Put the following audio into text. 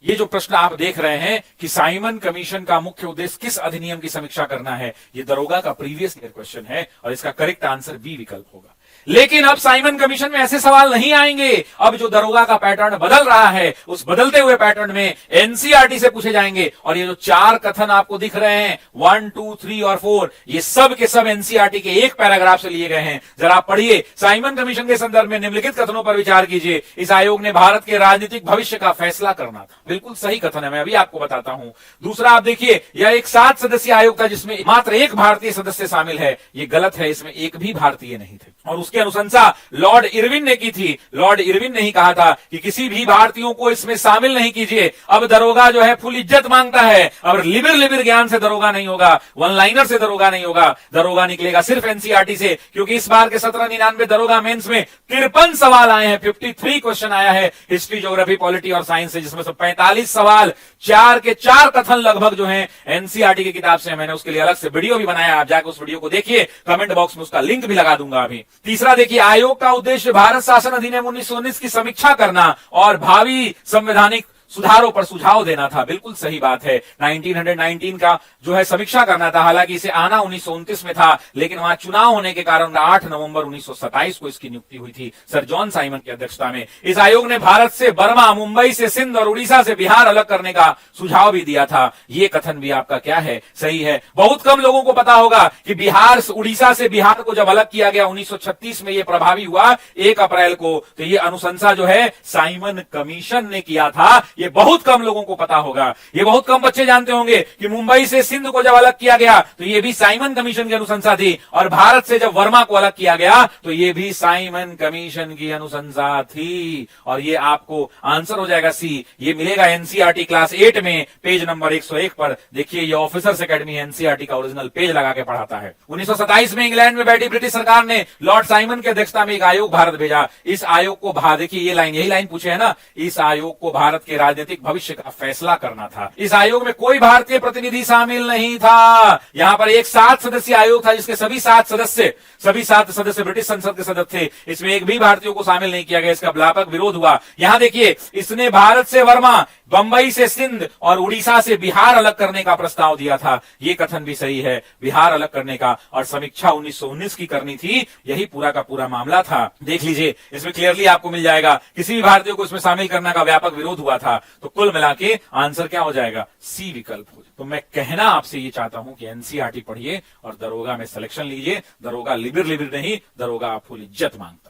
ये जो प्रश्न आप देख रहे हैं कि साइमन कमीशन का मुख्य उद्देश्य किस अधिनियम की समीक्षा करना है, ये दरोगा का प्रीवियस ईयर क्वेश्चन है और इसका करेक्ट आंसर बी विकल्प होगा। लेकिन अब साइमन कमीशन में ऐसे सवाल नहीं आएंगे। अब जो दरोगा का पैटर्न बदल रहा है, उस बदलते हुए पैटर्न में एनसीईआरटी से पूछे जाएंगे। और ये जो 4 कथन आपको दिख रहे हैं 1, 2, 3 और 4, ये सब के सब एनसीईआरटी के एक पैराग्राफ से लिए गए हैं। जरा आप पढ़िए। साइमन कमीशन के संदर्भ में निम्नलिखित कथनों पर विचार कीजिए। इस आयोग ने भारत के राजनीतिक भविष्य का फैसला करना था। बिल्कुल सही कथन है, मैं अभी आपको बताता हूं। दूसरा आप देखिए, यह एक 7 सदस्यीय आयोग था जिसमें मात्र एक भारतीय सदस्य शामिल है। ये गलत है, इसमें एक भी भारतीय नहीं थे। और उसकी अनुशंसा लॉर्ड इरविन ने की थी। लॉर्ड इरविन ने ही कहा था कि किसी भी भारतीयों को इसमें शामिल नहीं कीजिए। अब दरोगा जो है फुल इज्जत मांगता है। अब लिबिर ज्ञान से दरोगा नहीं होगा, वन लाइनर से दरोगा नहीं होगा। दरोगा निकलेगा सिर्फ एनसीईआरटी से, क्योंकि इस बार के 1799 दरोगा मेंस में 53 सवाल आए हैं, 53 क्वेश्चन आया है हिस्ट्री, ज्योग्राफी, पॉलिटी और साइंस से, जिसमें से 45 सवाल 4 के 4 कथन लगभग जो है एनसीईआरटी की किताब से। मैंने उसके लिए अलग से वीडियो भी बनाया, आप जाकर उस वीडियो को देखिए, कमेंट बॉक्स में उसका लिंक भी लगा दूंगा अभी। तीसरा देखिए, आयोग का उद्देश्य भारत शासन अधिनियम 1919 की समीक्षा करना और भावी संवैधानिक सुधारों पर सुझाव देना था। बिल्कुल सही बात है। 1919 का जो है समीक्षा करना था। हालांकि इसे आना 1929 में था, लेकिन वहां चुनाव होने के कारण 8 नवंबर 1927 को इसकी नियुक्ति हुई थी सर जॉन साइमन की अध्यक्षता में। इस आयोग ने भारत से बर्मा, मुंबई से सिंध और उड़ीसा से बिहार अलग करने का सुझाव भी दिया था। ये कथन भी आपका क्या है, सही है। बहुत कम लोगों को पता होगा कि बिहार, उड़ीसा से बिहार को जब अलग किया गया 1936 में, ये प्रभावी हुआ 1 अप्रैल को। तो ये अनुशंसा जो है साइमन कमीशन ने किया था। ये बहुत कम लोगों को पता होगा। ये बहुत कम बच्चे जानते होंगे कि मुंबई से सिंध को जब अलग किया गया तो ये भी साइमन कमीशन की अनुशंसा थी, और भारत से जब वर्मा को अलग किया गया तो ये भी साइमन कमीशन की अनुशंसा थी। और ये आपको आंसर हो जाएगा सी। ये मिलेगा एनसीईआरटी क्लास 8 में पेज नंबर 101 पर। देखिए, ये ऑफिसर्स एकेडमी एनसीईआरटी का ओरिजिनल पेज लगा के पढ़ाता है। 1927 में इंग्लैंड में बैठी ब्रिटिश सरकार ने लॉर्ड साइमन की अध्यक्षता में एक आयोग भारत भेजा। इस आयोग को देखिए, ये लाइन, यही लाइन पूछे है ना, इस आयोग को भारत के राजनीतिक भविष्य का फैसला करना था। इस आयोग में कोई भारतीय प्रतिनिधि शामिल नहीं था। यहां पर एक 7 सदस्यीय आयोग था जिसके सभी 7 सदस्य ब्रिटिश संसद के सदस्य थे। इसमें एक भी भारतीयों को शामिल नहीं किया गया। इसका व्यापक विरोध हुआ। यहां देखिए, इसने भारत से वर्मा, बंबई से सिंध और उड़ीसा से बिहार अलग करने का प्रस्ताव दिया था। यह कथन भी सही है, बिहार अलग करने का, और समीक्षा 1919 की करनी थी। यही पूरा का पूरा मामला था। देख लीजिए, इसमें क्लियरली आपको मिल जाएगा किसी भी भारतीय को इसमें शामिल करने का व्यापक विरोध हुआ था। तो कुल मिला के आंसर क्या हो जाएगा, सी विकल्प हो जाएगा। तो मैं कहना आपसे ये चाहता हूं कि एनसीईआरटी पढ़िए और दरोगा में सिलेक्शन लीजिए। दरोगा लिबिर नहीं, दरोगा फुल इज्जत मांगता है।